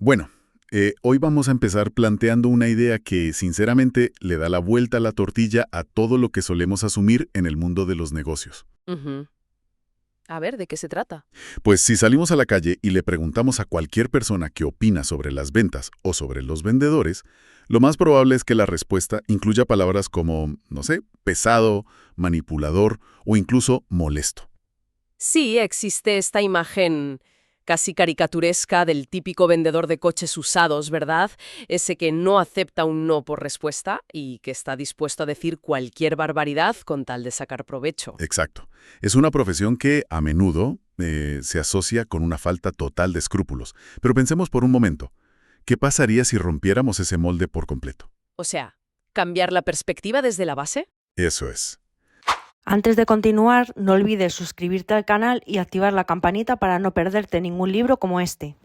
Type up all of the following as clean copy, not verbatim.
Bueno, hoy vamos a empezar planteando una idea que, sinceramente, le da la vuelta a la tortilla a todo lo que solemos asumir en el mundo de los negocios. Ujú. A ver, ¿de qué se trata? Pues si salimos a la calle y le preguntamos a cualquier persona qué opina sobre las ventas o sobre los vendedores, lo más probable es que la respuesta incluya palabras como, no sé, pesado, manipulador o incluso molesto. Sí, existe esta imagen casi caricaturesca del típico vendedor de coches usados, ¿verdad? Ese que no acepta un no por respuesta y que está dispuesto a decir cualquier barbaridad con tal de sacar provecho. Exacto. Es una profesión que, a menudo, se asocia con una falta total de escrúpulos. Pero pensemos por un momento, ¿qué pasaría si rompiéramos ese molde por completo? O sea, cambiar la perspectiva desde la base. Eso es. Antes de continuar, no olvides suscribirte al canal y activar la campanita para no perderte ningún libro como este.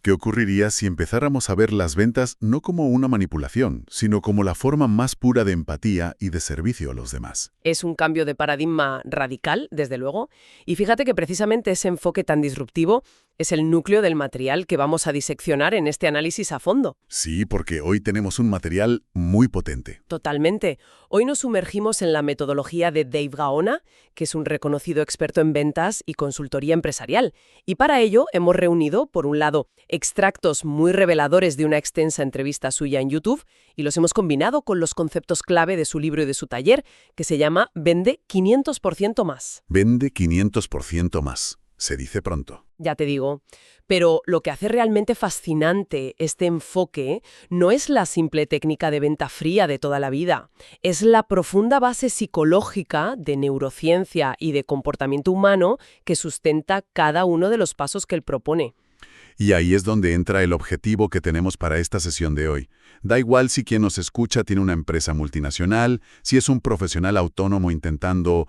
¿Qué ocurriría si empezáramos a ver las ventas no como una manipulación, sino como la forma más pura de empatía y de servicio a los demás? Es un cambio de paradigma radical, desde luego, y fíjate que precisamente ese enfoque tan disruptivo es el núcleo del material que vamos a diseccionar en este análisis a fondo. Sí, porque hoy tenemos un material muy potente. Totalmente. Hoy nos sumergimos en la metodología de Dave Gaona, que es un reconocido experto en ventas y consultoría empresarial. Y para ello hemos reunido, por un lado, extractos muy reveladores de una extensa entrevista suya en YouTube y los hemos combinado con los conceptos clave de su libro y de su taller, que se llama Vende 500% más. Vende 500% más. Se dice pronto. Ya te digo. Pero lo que hace realmente fascinante este enfoque no es la simple técnica de venta fría de toda la vida, es la profunda base psicológica de neurociencia y de comportamiento humano que sustenta cada uno de los pasos que él propone. Y ahí es donde entra el objetivo que tenemos para esta sesión de hoy. Da igual si quien nos escucha tiene una empresa multinacional, si es un profesional autónomo intentando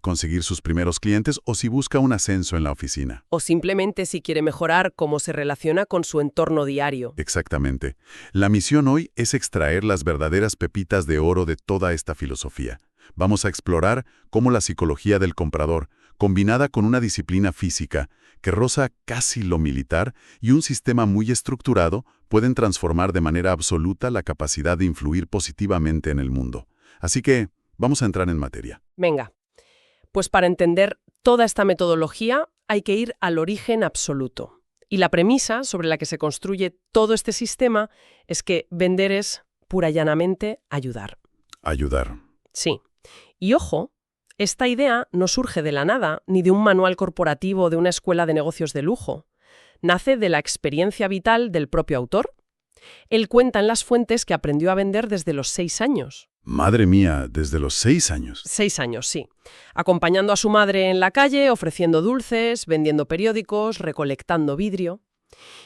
conseguir sus primeros clientes o si busca un ascenso en la oficina. O simplemente si quiere mejorar cómo se relaciona con su entorno diario. Exactamente. La misión hoy es extraer las verdaderas pepitas de oro de toda esta filosofía. Vamos a explorar cómo la psicología del comprador, combinada con una disciplina física que roza casi lo militar y un sistema muy estructurado, pueden transformar de manera absoluta la capacidad de influir positivamente en el mundo. Así que, vamos a entrar en materia. Venga, pues para entender toda esta metodología hay que ir al origen absoluto. Y la premisa sobre la que se construye todo este sistema es que vender es, pura y llanamente, ayudar. Ayudar. Sí. Y ojo, esta idea no surge de la nada, ni de un manual corporativo de una escuela de negocios de lujo. Nace de la experiencia vital del propio autor. Él cuenta en las fuentes que aprendió a vender desde los 6 años. Madre mía, desde los 6 años. 6 años, sí. Acompañando a su madre en la calle, ofreciendo dulces, vendiendo periódicos, recolectando vidrio.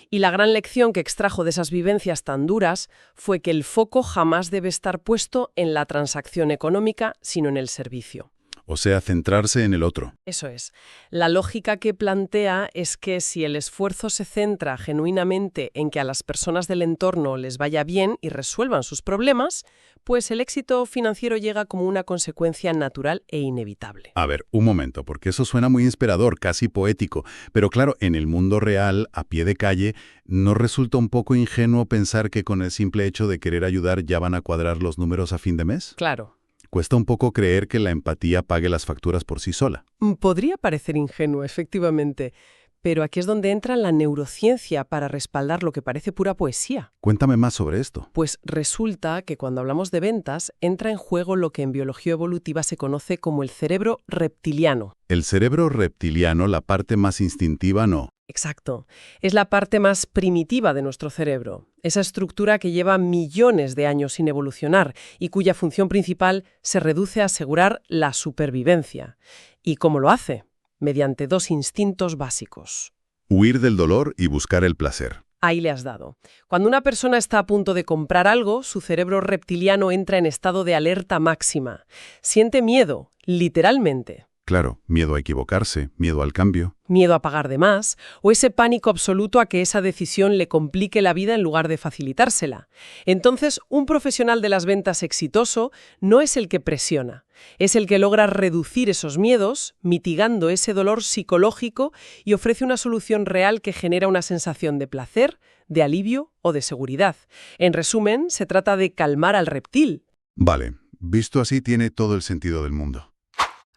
Y la gran lección que extrajo de esas vivencias tan duras fue que el foco jamás debe estar puesto en la transacción económica, sino en el servicio. O sea, centrarse en el otro. Eso es. La lógica que plantea es que si el esfuerzo se centra genuinamente en que a las personas del entorno les vaya bien y resuelvan sus problemas, pues el éxito financiero llega como una consecuencia natural e inevitable. A ver, un momento, porque eso suena muy inspirador, casi poético. Pero claro, en el mundo real, a pie de calle, ¿no resulta un poco ingenuo pensar que con el simple hecho de querer ayudar ya van a cuadrar los números a fin de mes? Claro. Cuesta un poco creer que la empatía pague las facturas por sí sola. Podría parecer ingenuo, efectivamente, pero aquí es donde entra la neurociencia para respaldar lo que parece pura poesía. Cuéntame más sobre esto. Pues resulta que cuando hablamos de ventas, entra en juego lo que en biología evolutiva se conoce como el cerebro reptiliano. El cerebro reptiliano, la parte más instintiva, no. Exacto. Es la parte más primitiva de nuestro cerebro, esa estructura que lleva millones de años sin evolucionar y cuya función principal se reduce a asegurar la supervivencia. ¿Y cómo lo hace? Mediante 2 instintos básicos. Huir del dolor y buscar el placer. Ahí le has dado. Cuando una persona está a punto de comprar algo, su cerebro reptiliano entra en estado de alerta máxima. Siente miedo, literalmente. Claro, miedo a equivocarse, miedo al cambio. Miedo a pagar de más, o ese pánico absoluto a que esa decisión le complique la vida en lugar de facilitársela. Entonces, un profesional de las ventas exitoso no es el que presiona, es el que logra reducir esos miedos, mitigando ese dolor psicológico y ofrece una solución real que genera una sensación de placer, de alivio o de seguridad. En resumen, se trata de calmar al reptil. Vale, visto así tiene todo el sentido del mundo.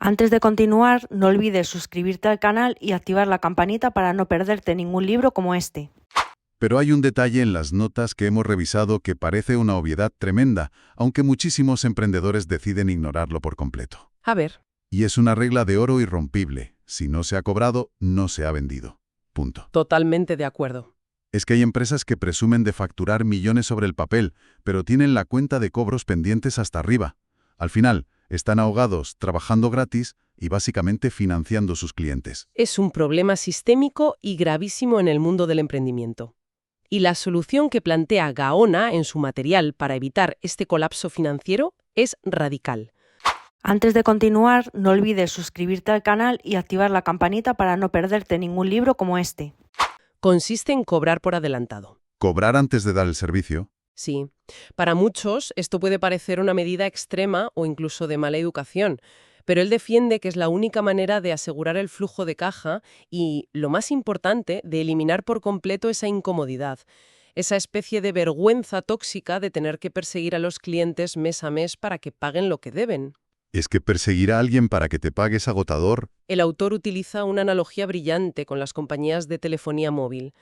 Antes de continuar, no olvides suscribirte al canal y activar la campanita para no perderte ningún libro como este. Pero hay un detalle en las notas que hemos revisado que parece una obviedad tremenda, aunque muchísimos emprendedores deciden ignorarlo por completo. A ver. Y es una regla de oro irrompible. Si no se ha cobrado, no se ha vendido. Punto. Totalmente de acuerdo. Es que hay empresas que presumen de facturar millones sobre el papel, pero tienen la cuenta de cobros pendientes hasta arriba. Al final, están ahogados, trabajando gratis y básicamente financiando sus clientes. Es un problema sistémico y gravísimo en el mundo del emprendimiento. Y la solución que plantea Gaona en su material para evitar este colapso financiero es radical. Antes de continuar, no olvides suscribirte al canal y activar la campanita para no perderte ningún libro como este. Consiste en cobrar por adelantado. Cobrar antes de dar el servicio. Sí. Para muchos, esto puede parecer una medida extrema o incluso de mala educación, pero él defiende que es la única manera de asegurar el flujo de caja y, lo más importante, de eliminar por completo esa incomodidad, esa especie de vergüenza tóxica de tener que perseguir a los clientes mes a mes para que paguen lo que deben. Es que perseguir a alguien para que te pague es agotador. El autor utiliza una analogía brillante con las compañías de telefonía móvil.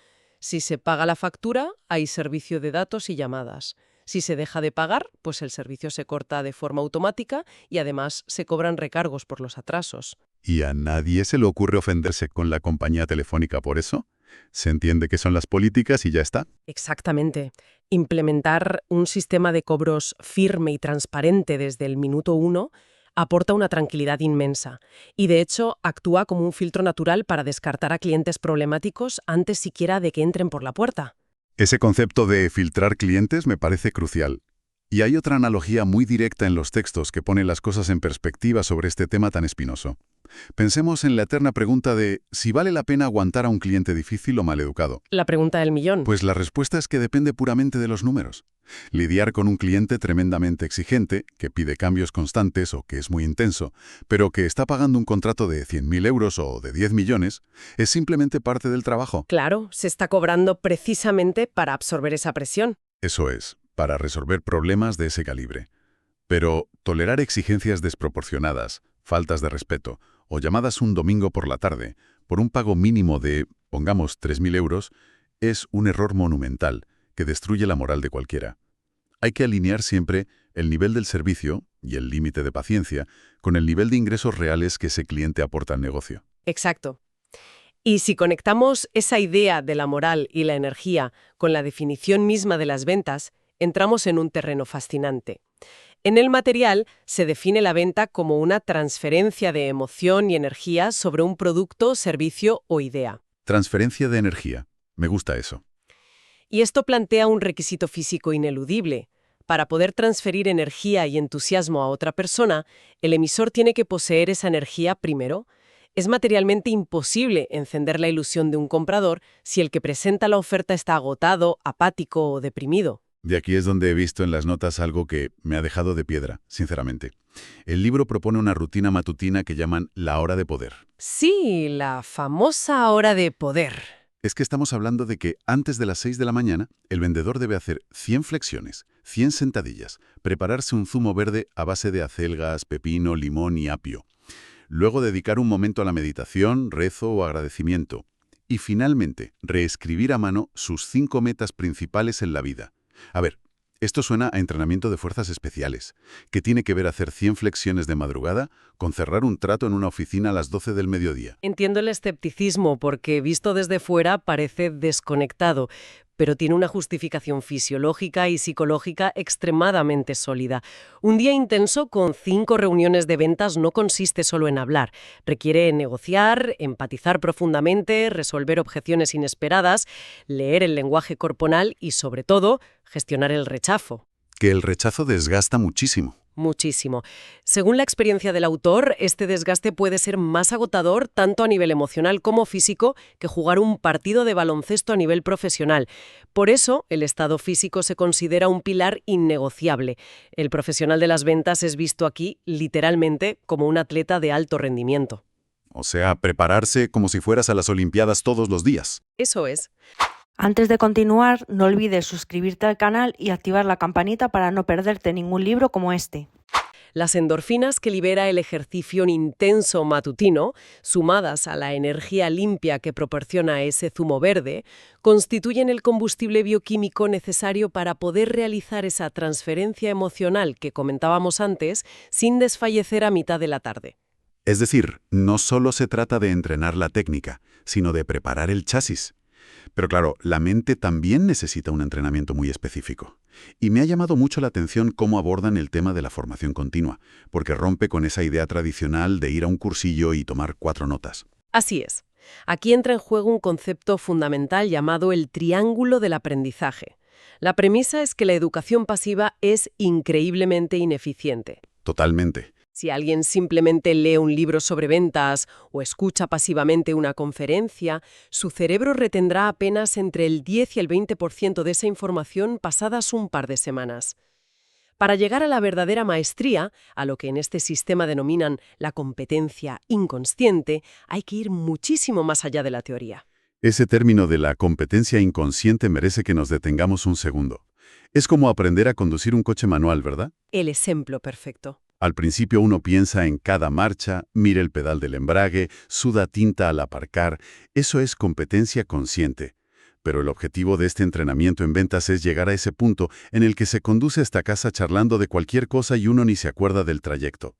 Si se paga la factura, hay servicio de datos y llamadas. Si se deja de pagar, pues el servicio se corta de forma automática y además se cobran recargos por los atrasos. ¿Y a nadie se le ocurre ofenderse con la compañía telefónica por eso? Se entiende que son las políticas y ya está. Exactamente. Implementar un sistema de cobros firme y transparente desde el minuto 1 aporta una tranquilidad inmensa y, de hecho, actúa como un filtro natural para descartar a clientes problemáticos antes siquiera de que entren por la puerta. Ese concepto de filtrar clientes me parece crucial. Y hay otra analogía muy directa en los textos que pone las cosas en perspectiva sobre este tema tan espinoso. Pensemos en la eterna pregunta de si vale la pena aguantar a un cliente difícil o maleducado. La pregunta del millón. Pues la respuesta es que depende puramente de los números. Lidiar con un cliente tremendamente exigente, que pide cambios constantes o que es muy intenso, pero que está pagando un contrato de 100.000 euros o de 10 millones, es simplemente parte del trabajo. Claro, se está cobrando precisamente para absorber esa presión. Eso es, para resolver problemas de ese calibre. Pero tolerar exigencias desproporcionadas, faltas de respeto o llamadas un domingo por la tarde por un pago mínimo de, pongamos, 3.000 euros, es un error monumental que destruye la moral de cualquiera. Hay que alinear siempre el nivel del servicio y el límite de paciencia con el nivel de ingresos reales que ese cliente aporta al negocio. Exacto. Y si conectamos esa idea de la moral y la energía con la definición misma de las ventas, entramos en un terreno fascinante. En el material se define la venta como una transferencia de emoción y energía sobre un producto, servicio o idea. Transferencia de energía. Me gusta eso. Y esto plantea un requisito físico ineludible. Para poder transferir energía y entusiasmo a otra persona, el emisor tiene que poseer esa energía primero. Es materialmente imposible encender la ilusión de un comprador si el que presenta la oferta está agotado, apático o deprimido. De aquí es donde he visto en las notas algo que me ha dejado de piedra, sinceramente. El libro propone una rutina matutina que llaman la hora de poder. Sí, la famosa hora de poder. Es que estamos hablando de que antes de las 6 de la mañana, el vendedor debe hacer 100 flexiones, 100 sentadillas, prepararse un zumo verde a base de acelgas, pepino, limón y apio. Luego dedicar un momento a la meditación, rezo o agradecimiento. Y finalmente, reescribir a mano sus 5 metas principales en la vida. A ver, esto suena a entrenamiento de fuerzas especiales, que tiene que ver hacer 100 flexiones de madrugada con cerrar un trato en una oficina a las 12 del mediodía. Entiendo el escepticismo porque, visto desde fuera, parece desconectado, pero tiene una justificación fisiológica y psicológica extremadamente sólida. Un día intenso con 5 reuniones de ventas no consiste solo en hablar. Requiere negociar, empatizar profundamente, resolver objeciones inesperadas, leer el lenguaje corporal y, sobre todo, gestionar el rechazo. Que el rechazo desgasta muchísimo. Muchísimo. Según la experiencia del autor, este desgaste puede ser más agotador tanto a nivel emocional como físico que jugar un partido de baloncesto a nivel profesional. Por eso, el estado físico se considera un pilar innegociable. El profesional de las ventas es visto aquí, literalmente, como un atleta de alto rendimiento. O sea, prepararse como si fueras a las Olimpiadas todos los días. Eso es. Antes de continuar, no olvides suscribirte al canal y activar la campanita para no perderte ningún libro como este. Las endorfinas que libera el ejercicio intenso matutino, sumadas a la energía limpia que proporciona ese zumo verde, constituyen el combustible bioquímico necesario para poder realizar esa transferencia emocional que comentábamos antes sin desfallecer a mitad de la tarde. Es decir, no solo se trata de entrenar la técnica, sino de preparar el chasis. Pero claro, la mente también necesita un entrenamiento muy específico. Y me ha llamado mucho la atención cómo abordan el tema de la formación continua, porque rompe con esa idea tradicional de ir a un cursillo y tomar 4 notas. Así es. Aquí entra en juego un concepto fundamental llamado el triángulo del aprendizaje. La premisa es que la educación pasiva es increíblemente ineficiente. Totalmente. Si alguien simplemente lee un libro sobre ventas o escucha pasivamente una conferencia, su cerebro retendrá apenas entre el 10 y el 20% de esa información pasadas un par de semanas. Para llegar a la verdadera maestría, a lo que en este sistema denominan la competencia inconsciente, hay que ir muchísimo más allá de la teoría. Ese término de la competencia inconsciente merece que nos detengamos un segundo. Es como aprender a conducir un coche manual, ¿verdad? El ejemplo perfecto. Al principio uno piensa en cada marcha, mira el pedal del embrague, suda tinta al aparcar. Eso es competencia consciente. Pero el objetivo de este entrenamiento en ventas es llegar a ese punto en el que se conduce hasta casa charlando de cualquier cosa y uno ni se acuerda del trayecto.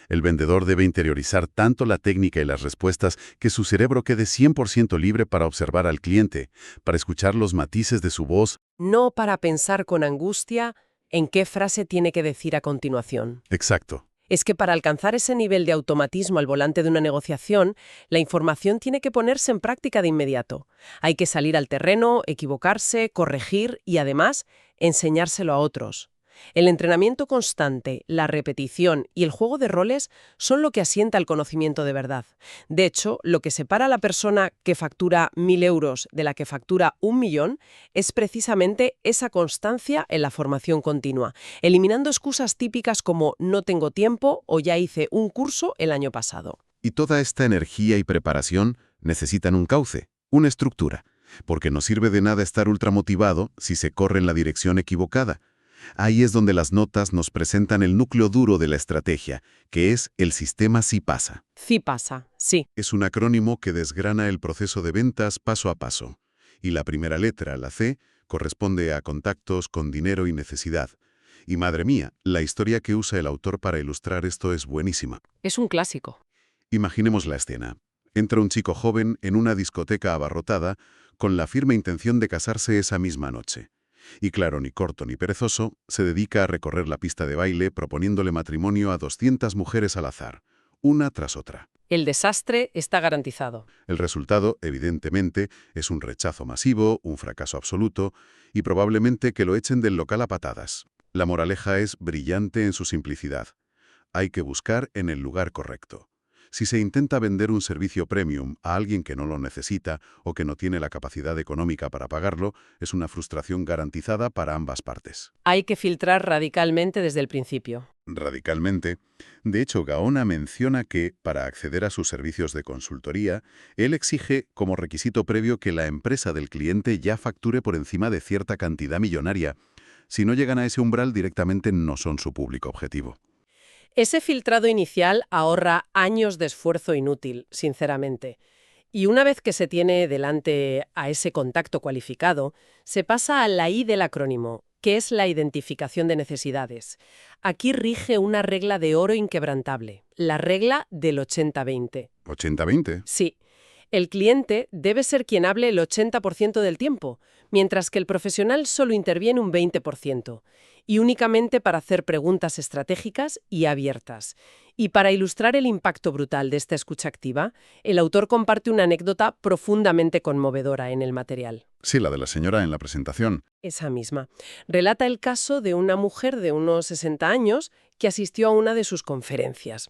El vendedor debe interiorizar tanto la técnica y las respuestas que su cerebro quede 100% libre para observar al cliente, para escuchar los matices de su voz. No para pensar con angustia en qué frase tiene que decir a continuación. Exacto. Es que para alcanzar ese nivel de automatismo al volante de una negociación, la información tiene que ponerse en práctica de inmediato. Hay que salir al terreno, equivocarse, corregir y, además, enseñárselo a otros. El entrenamiento constante, la repetición y el juego de roles son lo que asienta el conocimiento de verdad. De hecho, lo que separa a la persona que factura 1.000 euros de la que factura 1.000.000 es precisamente esa constancia en la formación continua, eliminando excusas típicas como no tengo tiempo o ya hice un curso el año pasado. Y toda esta energía y preparación necesitan un cauce, una estructura, porque no sirve de nada estar ultramotivado si se corre en la dirección equivocada. Ahí es donde las notas nos presentan el núcleo duro de la estrategia, que es el sistema Sí Pasa. Sí pasa, sí. Es un acrónimo que desgrana el proceso de ventas paso a paso. Y la primera letra, la C, corresponde a contactos con dinero y necesidad. Y madre mía, la historia que usa el autor para ilustrar esto es buenísima. Es un clásico. Imaginemos la escena. Entra un chico joven en una discoteca abarrotada con la firme intención de casarse esa misma noche. Y claro, ni corto ni perezoso, se dedica a recorrer la pista de baile proponiéndole matrimonio a 200 mujeres al azar, una tras otra. El desastre está garantizado. El resultado, evidentemente, es un rechazo masivo, un fracaso absoluto, y probablemente que lo echen del local a patadas. La moraleja es brillante en su simplicidad. Hay que buscar en el lugar correcto. Si se intenta vender un servicio premium a alguien que no lo necesita o que no tiene la capacidad económica para pagarlo, es una frustración garantizada para ambas partes. Hay que filtrar radicalmente desde el principio. Radicalmente. De hecho, Gaona menciona que, para acceder a sus servicios de consultoría, él exige como requisito previo que la empresa del cliente ya facture por encima de cierta cantidad millonaria. Si no llegan a ese umbral, directamente no son su público objetivo. Ese filtrado inicial ahorra años de esfuerzo inútil, sinceramente. Y una vez que se tiene delante a ese contacto cualificado, se pasa a la I del acrónimo, que es la identificación de necesidades. Aquí rige una regla de oro inquebrantable, la regla del 80-20. ¿80-20? Sí. El cliente debe ser quien hable el 80% del tiempo, mientras que el profesional solo interviene un 20%. y únicamente para hacer preguntas estratégicas y abiertas. Y para ilustrar el impacto brutal de esta escucha activa, el autor comparte una anécdota profundamente conmovedora en el material. Sí, la de la señora en la presentación. Esa misma. Relata el caso de una mujer de unos 60 años que asistió a una de sus conferencias.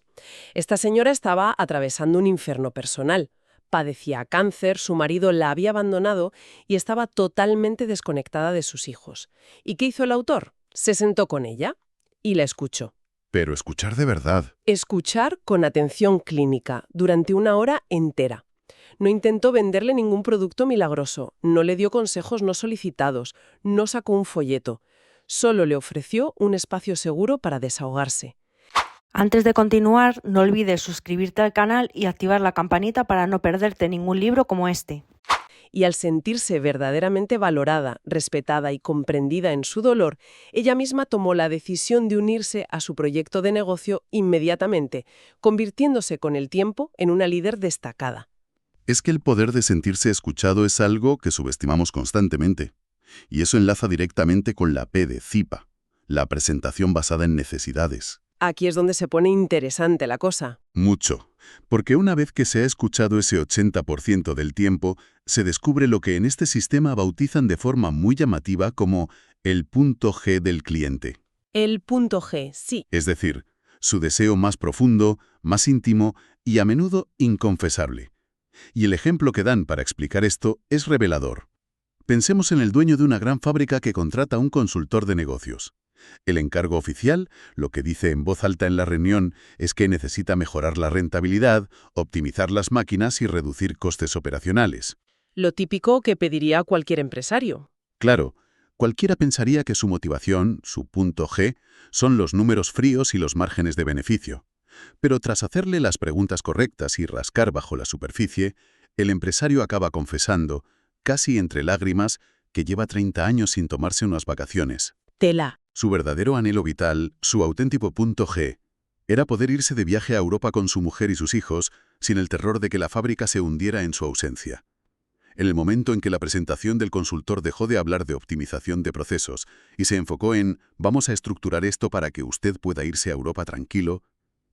Esta señora estaba atravesando un infierno personal. Padecía cáncer, su marido la había abandonado y estaba totalmente desconectada de sus hijos. ¿Y qué hizo el autor? Se sentó con ella y la escuchó. Pero escuchar de verdad. Escuchar con atención clínica durante 1 hora entera. No intentó venderle ningún producto milagroso, no le dio consejos no solicitados, no sacó un folleto. Solo le ofreció un espacio seguro para desahogarse. Antes de continuar, no olvides suscribirte al canal y activar la campanita para no perderte ningún libro como este. Y al sentirse verdaderamente valorada, respetada y comprendida en su dolor, ella misma tomó la decisión de unirse a su proyecto de negocio inmediatamente, convirtiéndose con el tiempo en una líder destacada. Es que el poder de sentirse escuchado es algo que subestimamos constantemente. Y eso enlaza directamente con la P de CIPA, la presentación basada en necesidades. Aquí es donde se pone interesante la cosa. Mucho, porque una vez que se ha escuchado ese 80% del tiempo, se descubre lo que en este sistema bautizan de forma muy llamativa como el punto G del cliente. El punto G, sí. Es decir, su deseo más profundo, más íntimo y a menudo inconfesable. Y el ejemplo que dan para explicar esto es revelador. Pensemos en el dueño de una gran fábrica que contrata a un consultor de negocios. El encargo oficial, lo que dice en voz alta en la reunión, es que necesita mejorar la rentabilidad, optimizar las máquinas y reducir costes operacionales. Lo típico que pediría cualquier empresario. Claro, cualquiera pensaría que su motivación, su punto G, son los números fríos y los márgenes de beneficio. Pero tras hacerle las preguntas correctas y rascar bajo la superficie, el empresario acaba confesando, casi entre lágrimas, que lleva 30 años sin tomarse unas vacaciones. Tela. Su verdadero anhelo vital, su auténtico punto G, era poder irse de viaje a Europa con su mujer y sus hijos sin el terror de que la fábrica se hundiera en su ausencia. En el momento en que la presentación del consultor dejó de hablar de optimización de procesos y se enfocó en «vamos a estructurar esto para que usted pueda irse a Europa tranquilo»,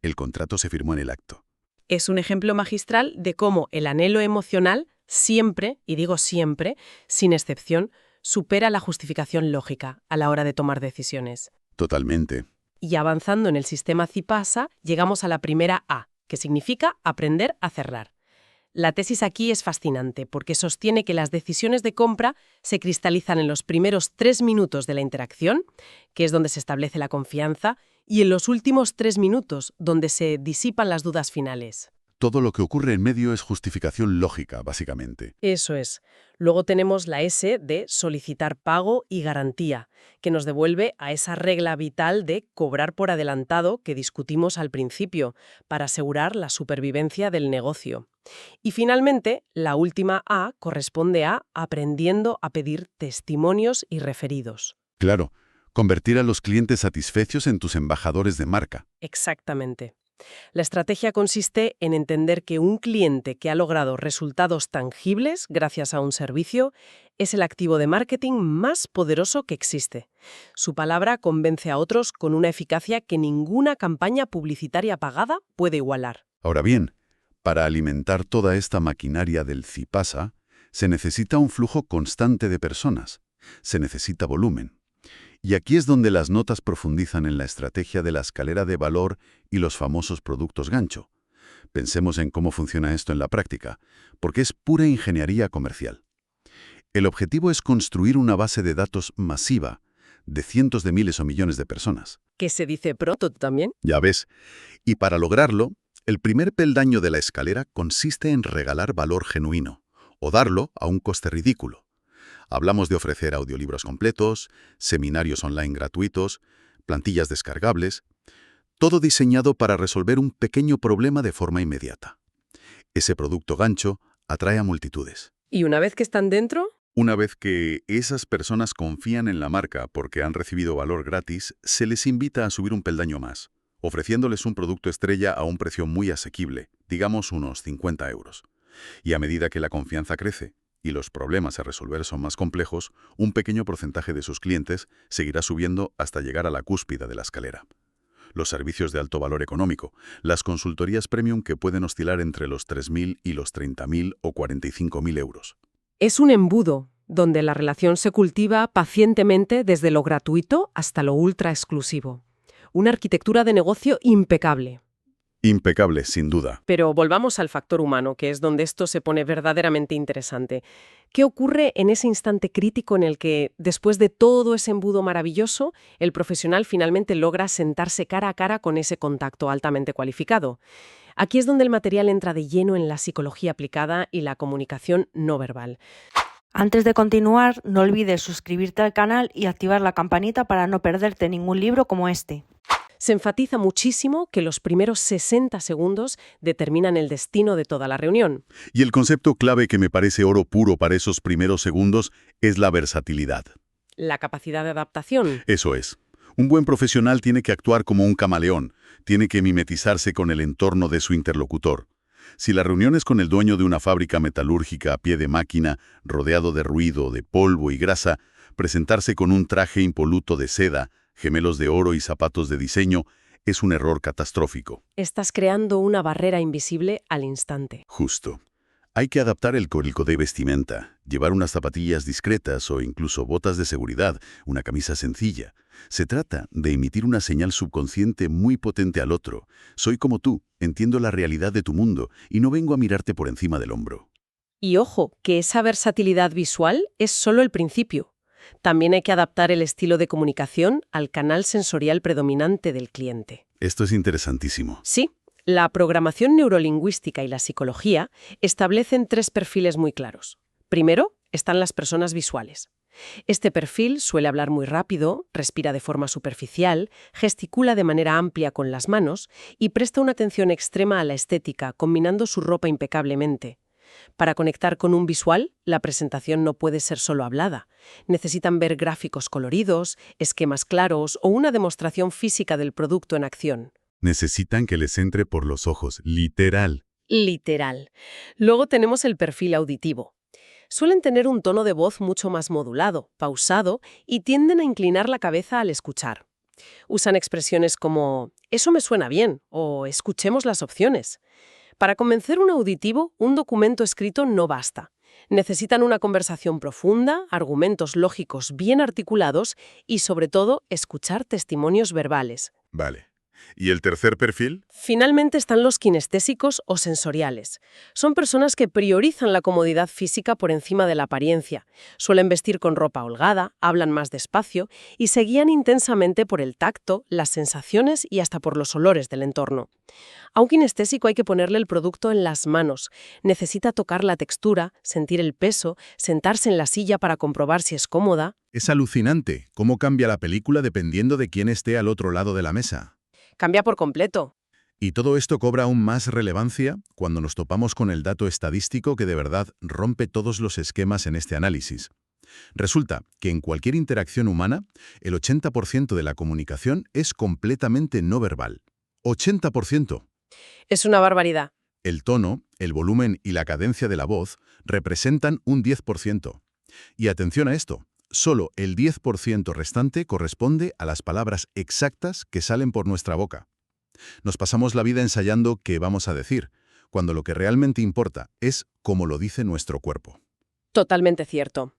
el contrato se firmó en el acto. Es un ejemplo magistral de cómo el anhelo emocional siempre, y digo siempre, sin excepción, supera la justificación lógica a la hora de tomar decisiones. Totalmente. Y avanzando en el sistema CIPASA, llegamos a la primera A, que significa aprender a cerrar. La tesis aquí es fascinante porque sostiene que las decisiones de compra se cristalizan en los primeros 3 minutos de la interacción, que es donde se establece la confianza, y en los últimos 3 minutos, donde se disipan las dudas finales. Todo lo que ocurre en medio es justificación lógica, básicamente. Eso es. Luego tenemos la S de solicitar pago y garantía, que nos devuelve a esa regla vital de cobrar por adelantado que discutimos al principio, para asegurar la supervivencia del negocio. Y finalmente, la última A corresponde a aprendiendo a pedir testimonios y referidos. Claro, convertir a los clientes satisfechos en tus embajadores de marca. Exactamente. La estrategia consiste en entender que un cliente que ha logrado resultados tangibles gracias a un servicio es el activo de marketing más poderoso que existe. Su palabra convence a otros con una eficacia que ninguna campaña publicitaria pagada puede igualar. Ahora bien, para alimentar toda esta maquinaria del CIPASA, se necesita un flujo constante de personas. Se necesita volumen. Y aquí es donde las notas profundizan en la estrategia de la escalera de valor y los famosos productos gancho. Pensemos en cómo funciona esto en la práctica, porque es pura ingeniería comercial. El objetivo es construir una base de datos masiva, de cientos de miles o millones de personas. ¿Qué se dice pronto también? Ya ves. Y para lograrlo, el primer peldaño de la escalera consiste en regalar valor genuino, o darlo a un coste ridículo. Hablamos de ofrecer audiolibros completos, seminarios online gratuitos, plantillas descargables, todo diseñado para resolver un pequeño problema de forma inmediata. Ese producto gancho atrae a multitudes. ¿Y una vez que están dentro? Una vez que esas personas confían en la marca porque han recibido valor gratis, se les invita a subir un peldaño más, ofreciéndoles un producto estrella a un precio muy asequible, digamos unos 50 euros. Y a medida que la confianza crece, y los problemas a resolver son más complejos, un pequeño porcentaje de sus clientes seguirá subiendo hasta llegar a la cúspide de la escalera. Los servicios de alto valor económico, las consultorías premium que pueden oscilar entre los 3.000 y los 30.000 o 45.000 euros. Es un embudo donde la relación se cultiva pacientemente desde lo gratuito hasta lo ultra exclusivo. Una arquitectura de negocio impecable. Impecable, sin duda. Pero volvamos al factor humano, que es donde esto se pone verdaderamente interesante. ¿Qué ocurre en ese instante crítico en el que, después de todo ese embudo maravilloso, el profesional finalmente logra sentarse cara a cara con ese contacto altamente cualificado? Aquí es donde el material entra de lleno en la psicología aplicada y la comunicación no verbal. Antes de continuar, no olvides suscribirte al canal y activar la campanita para no perderte ningún libro como este. Se enfatiza muchísimo que los primeros 60 segundos determinan el destino de toda la reunión. Y el concepto clave que me parece oro puro para esos primeros segundos es la versatilidad. La capacidad de adaptación. Eso es. Un buen profesional tiene que actuar como un camaleón, tiene que mimetizarse con el entorno de su interlocutor. Si la reunión es con el dueño de una fábrica metalúrgica a pie de máquina, rodeado de ruido, de polvo y grasa, presentarse con un traje impoluto de seda, gemelos de oro y zapatos de diseño, es un error catastrófico. Estás creando una barrera invisible al instante. Justo. Hay que adaptar el código de vestimenta, llevar unas zapatillas discretas o incluso botas de seguridad, una camisa sencilla. Se trata de emitir una señal subconsciente muy potente al otro. Soy como tú, entiendo la realidad de tu mundo y no vengo a mirarte por encima del hombro. Y ojo, que esa versatilidad visual es solo el principio. También hay que adaptar el estilo de comunicación al canal sensorial predominante del cliente. Esto es interesantísimo. Sí, la programación neurolingüística y la psicología establecen 3 perfiles muy claros. Primero, están las personas visuales. Este perfil suele hablar muy rápido, respira de forma superficial, gesticula de manera amplia con las manos y presta una atención extrema a la estética, combinando su ropa impecablemente. Para conectar con un visual, la presentación no puede ser solo hablada. Necesitan ver gráficos coloridos, esquemas claros o una demostración física del producto en acción. Necesitan que les entre por los ojos, literal. Literal. Luego tenemos el perfil auditivo. Suelen tener un tono de voz mucho más modulado, pausado y tienden a inclinar la cabeza al escuchar. Usan expresiones como «eso me suena bien» o «escuchemos las opciones». Para convencer un auditivo, un documento escrito no basta. Necesitan una conversación profunda, argumentos lógicos bien articulados y, sobre todo, escuchar testimonios verbales. Vale. ¿Y el tercer perfil? Finalmente están los kinestésicos o sensoriales. Son personas que priorizan la comodidad física por encima de la apariencia. Suelen vestir con ropa holgada, hablan más despacio y se guían intensamente por el tacto, las sensaciones y hasta por los olores del entorno. A un kinestésico hay que ponerle el producto en las manos. Necesita tocar la textura, sentir el peso, sentarse en la silla para comprobar si es cómoda. Es alucinante cómo cambia la película dependiendo de quién esté al otro lado de la mesa. Cambia por completo. Y todo esto cobra aún más relevancia cuando nos topamos con el dato estadístico que de verdad rompe todos los esquemas en este análisis. Resulta que en cualquier interacción humana, el 80% de la comunicación es completamente no verbal. 80%. Es una barbaridad. El tono, el volumen y la cadencia de la voz representan un 10%. Y atención a esto. Solo el 10% restante corresponde a las palabras exactas que salen por nuestra boca. Nos pasamos la vida ensayando qué vamos a decir, cuando lo que realmente importa es cómo lo dice nuestro cuerpo. Totalmente cierto.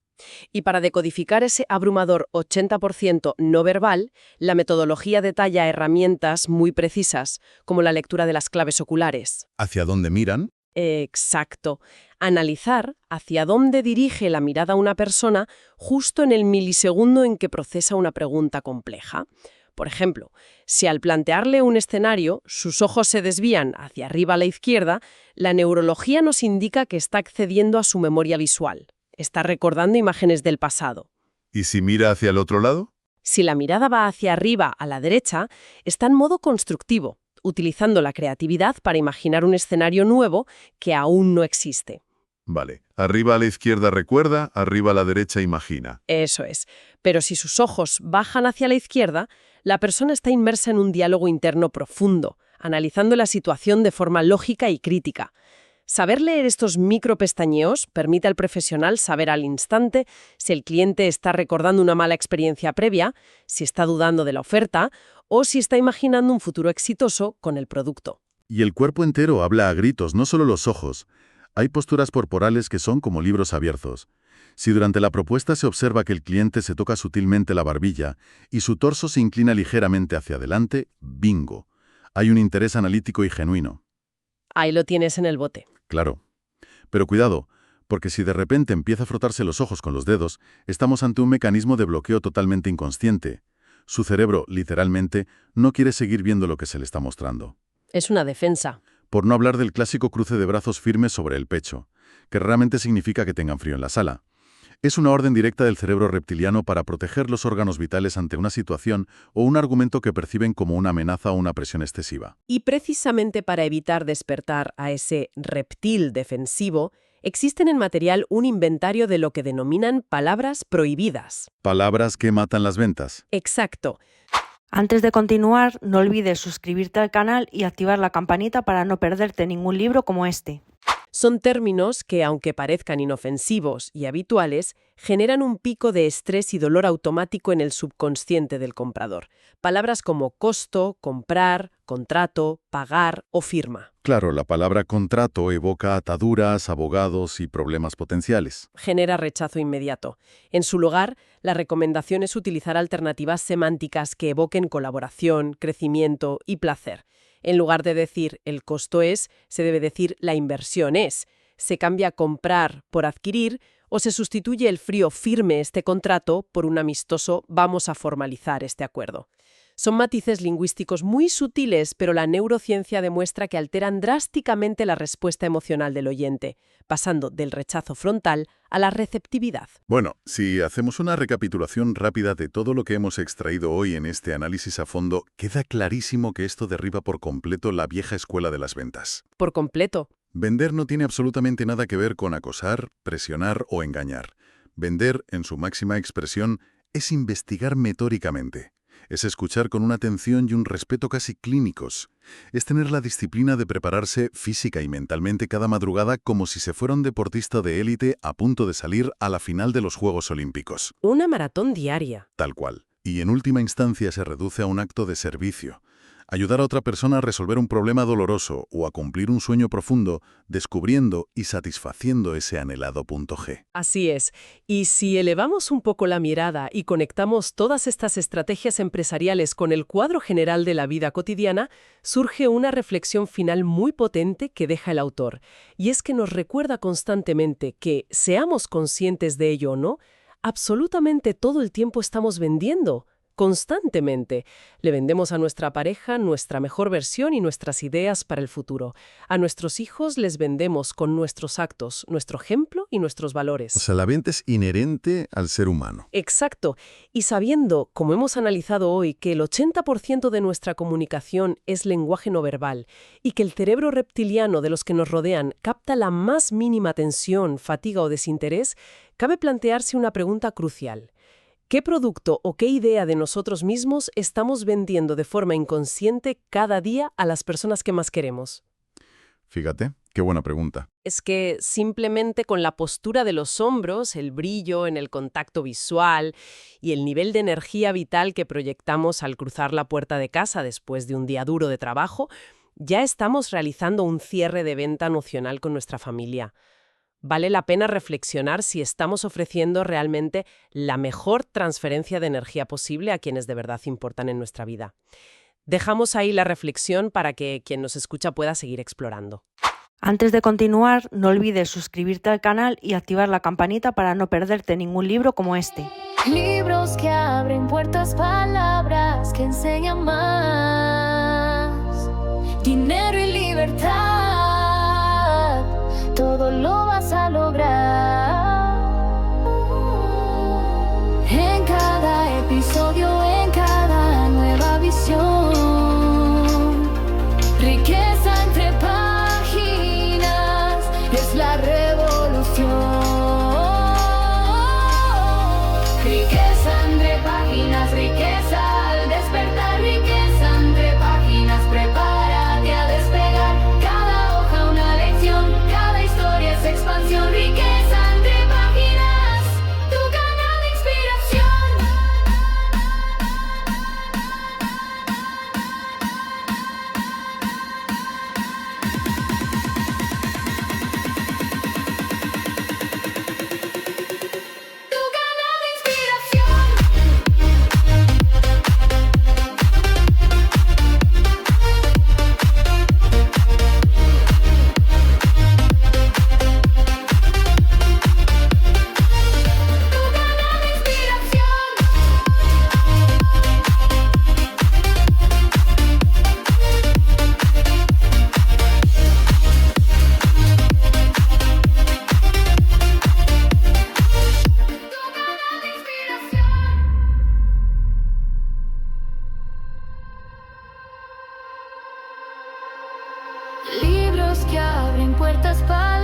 Y para decodificar ese abrumador 80% no verbal, la metodología detalla herramientas muy precisas, como la lectura de las claves oculares. ¿Hacia dónde miran? Exacto. Analizar hacia dónde dirige la mirada una persona justo en el milisegundo en que procesa una pregunta compleja. Por ejemplo, si al plantearle un escenario sus ojos se desvían hacia arriba a la izquierda, la neurología nos indica que está accediendo a su memoria visual. Está recordando imágenes del pasado. ¿Y si mira hacia el otro lado? Si la mirada va hacia arriba a la derecha, está en modo constructivo, utilizando la creatividad para imaginar un escenario nuevo que aún no existe. Vale. Arriba a la izquierda recuerda, arriba a la derecha imagina. Eso es. Pero si sus ojos bajan hacia la izquierda, la persona está inmersa en un diálogo interno profundo, analizando la situación de forma lógica y crítica. Saber leer estos micropestañeos permite al profesional saber al instante si el cliente está recordando una mala experiencia previa, si está dudando de la oferta o si está imaginando un futuro exitoso con el producto. Y el cuerpo entero habla a gritos, no solo los ojos. Hay posturas corporales que son como libros abiertos. Si durante la propuesta se observa que el cliente se toca sutilmente la barbilla y su torso se inclina ligeramente hacia adelante, bingo. Hay un interés analítico y genuino. Ahí lo tienes en el bote. Claro. Pero cuidado, porque si de repente empieza a frotarse los ojos con los dedos, estamos ante un mecanismo de bloqueo totalmente inconsciente. Su cerebro, literalmente, no quiere seguir viendo lo que se le está mostrando. Es una defensa. Por no hablar del clásico cruce de brazos firmes sobre el pecho, que raramente significa que tengan frío en la sala. Es una orden directa del cerebro reptiliano para proteger los órganos vitales ante una situación o un argumento que perciben como una amenaza o una presión excesiva. Y precisamente para evitar despertar a ese reptil defensivo, existen en material un inventario de lo que denominan palabras prohibidas. Palabras que matan las ventas. Exacto. Antes de continuar, no olvides suscribirte al canal y activar la campanita para no perderte ningún libro como este. Son términos que, aunque parezcan inofensivos y habituales, generan un pico de estrés y dolor automático en el subconsciente del comprador. Palabras como costo, comprar, contrato, pagar o firma. Claro, la palabra contrato evoca ataduras, abogados y problemas potenciales. Genera rechazo inmediato. En su lugar, la recomendación es utilizar alternativas semánticas que evoquen colaboración, crecimiento y placer. En lugar de decir el costo es, se debe decir la inversión es. Se cambia comprar por adquirir o se sustituye el frío firme este contrato por un amistoso vamos a formalizar este acuerdo. Son matices lingüísticos muy sutiles, pero la neurociencia demuestra que alteran drásticamente la respuesta emocional del oyente, pasando del rechazo frontal a la receptividad. Bueno, si hacemos una recapitulación rápida de todo lo que hemos extraído hoy en este análisis a fondo, queda clarísimo que esto derriba por completo la vieja escuela de las ventas. Por completo. Vender no tiene absolutamente nada que ver con acosar, presionar o engañar. Vender, en su máxima expresión, es investigar metóricamente. Es escuchar con una atención y un respeto casi clínicos. Es tener la disciplina de prepararse física y mentalmente cada madrugada como si se fuera un deportista de élite a punto de salir a la final de los Juegos Olímpicos. Una maratón diaria. Tal cual. Y en última instancia se reduce a un acto de servicio. Ayudar a otra persona a resolver un problema doloroso o a cumplir un sueño profundo, descubriendo y satisfaciendo ese anhelado punto G. Así es. Y si elevamos un poco la mirada y conectamos todas estas estrategias empresariales con el cuadro general de la vida cotidiana, surge una reflexión final muy potente que deja el autor. Y es que nos recuerda constantemente que, seamos conscientes de ello o no, absolutamente todo el tiempo estamos vendiendo. Constantemente. Le vendemos a nuestra pareja nuestra mejor versión y nuestras ideas para el futuro. A nuestros hijos les vendemos con nuestros actos, nuestro ejemplo y nuestros valores. O sea, la venta es inherente al ser humano. Exacto. Y sabiendo, como hemos analizado hoy, que el 80% de nuestra comunicación es lenguaje no verbal y que el cerebro reptiliano de los que nos rodean capta la más mínima tensión, fatiga o desinterés, cabe plantearse una pregunta crucial. ¿Qué producto o qué idea de nosotros mismos estamos vendiendo de forma inconsciente cada día a las personas que más queremos? Fíjate, qué buena pregunta. Es que simplemente con la postura de los hombros, el brillo en el contacto visual y el nivel de energía vital que proyectamos al cruzar la puerta de casa después de un día duro de trabajo, ya estamos realizando un cierre de venta nocional con nuestra familia. Vale la pena reflexionar si estamos ofreciendo realmente la mejor transferencia de energía posible a quienes de verdad importan en nuestra vida. Dejamos ahí la reflexión para que quien nos escucha pueda seguir explorando. Antes de continuar, no olvides suscribirte al canal y activar la campanita para no perderte ningún libro como este. Libros que abren puertas, palabras que enseñan más. Dinero y libertad. Todo lo vas a lograr. En cada episodio, en cada nueva visión. Riqueza entre páginas es la revolución. Riqueza entre páginas, riqueza al despertar. Riqueza entre páginas, prepárate a despegar. Cada hoja una lección. puertas palabras